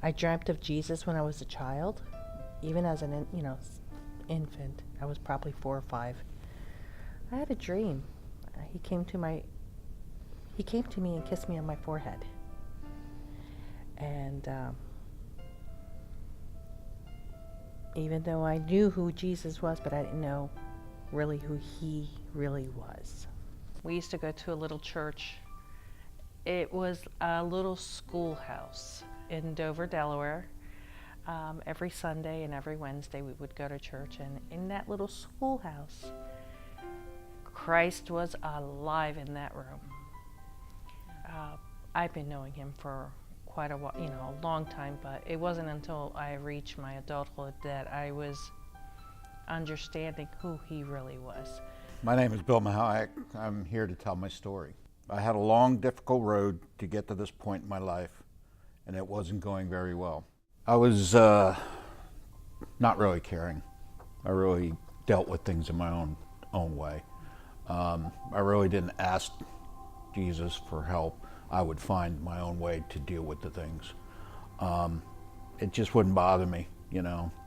I dreamt of Jesus when I was a child, even as an infant. I was probably 4 or 5. I had a dream. He came to me and kissed me on my forehead. And even though I knew who Jesus was, but I didn't know really who he really was. We used to go to a little church. It was a little schoolhouse in Dover, Delaware. Every Sunday and every Wednesday we would go to church, and in that little schoolhouse, Christ was alive in that room. I've been knowing him for quite a while, a long time, but it wasn't until I reached my adulthood that I was understanding who he really was. My name is Bill Mihalyak. I'm here to tell my story. I had a long, difficult road to get to this point in my life, and it wasn't going very well. I was not really caring. I really dealt with things in my own way. I really didn't ask Jesus for help. I would find my own way to deal with the things. It just wouldn't bother me,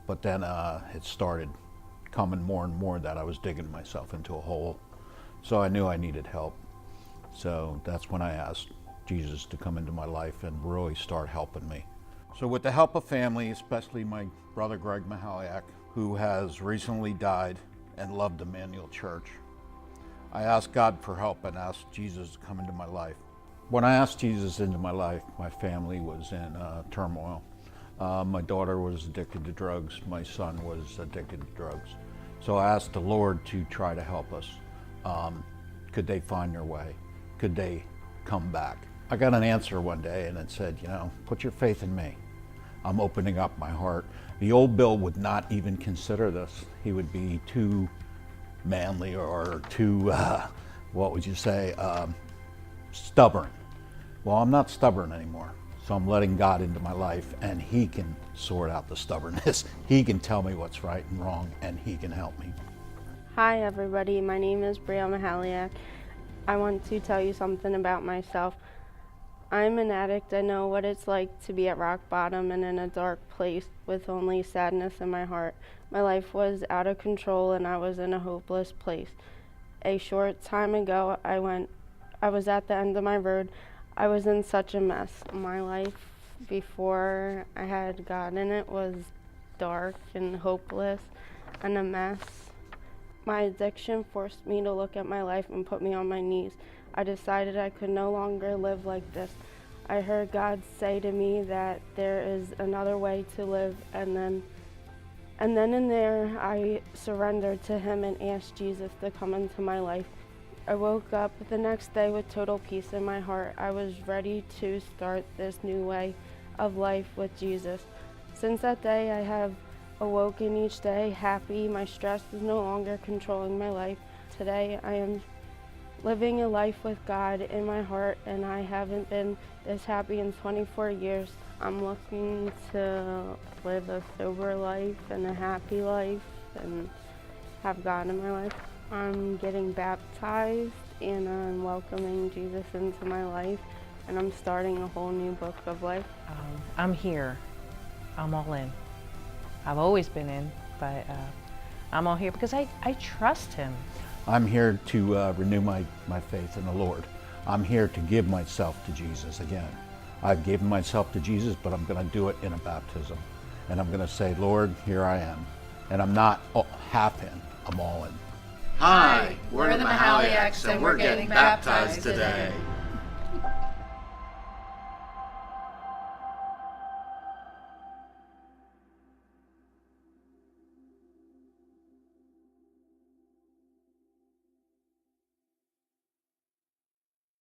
but then it started coming more and more that I was digging myself into a hole. So I knew I needed help. So that's when I asked Jesus to come into my life and really start helping me. So with the help of family, especially my brother Greg Mihalyak, who has recently died and loved Immanuel Church, I asked God for help and asked Jesus to come into my life. When I asked Jesus into my life, my family was in turmoil. My daughter was addicted to drugs. My son was addicted to drugs. So I asked the Lord to try to help us. Could they find their way? Could they come back? I got an answer one day, and it said, put your faith in me. I'm opening up my heart. The old Bill would not even consider this. He would be too manly or too, what would you say, stubborn. Well, I'm not stubborn anymore. So I'm letting God into my life, and he can sort out the stubbornness. He can tell me what's right and wrong, and he can help me. Hi everybody, my name is Mihalyak. I want to tell you something about myself. I'm an addict. I know what it's like to be at rock bottom and in a dark place with only sadness in my heart. My life was out of control and I was in a hopeless place. A short time ago, I was at the end of my road. I was in such a mess. My life before I had God in it was dark and hopeless and a mess. My addiction forced me to look at my life and put me on my knees. I decided I could no longer live like this. I heard God say to me that there is another way to live, and then in there I surrendered to him and asked Jesus to come into my life. I woke up the next day with total peace in my heart. I was ready to start this new way of life with Jesus. Since that day, I have awoken each day happy. My stress is no longer controlling my life. Today, I am living a life with God in my heart, and I haven't been this happy in 24 years. I'm looking to live a sober life and a happy life and have God in my life. I'm getting baptized and I'm welcoming Jesus into my life, and I'm starting a whole new book of life. I'm here. I'm all in. I've always been in, but I'm all here because I trust him. I'm here to renew my faith in the Lord. I'm here to give myself to Jesus again. I've given myself to Jesus, but I'm going to do it in a baptism. And I'm going to say, Lord, here I am. And I'm not half in, I'm all in. Hi, we're the Mihalyaks and we're getting baptized today.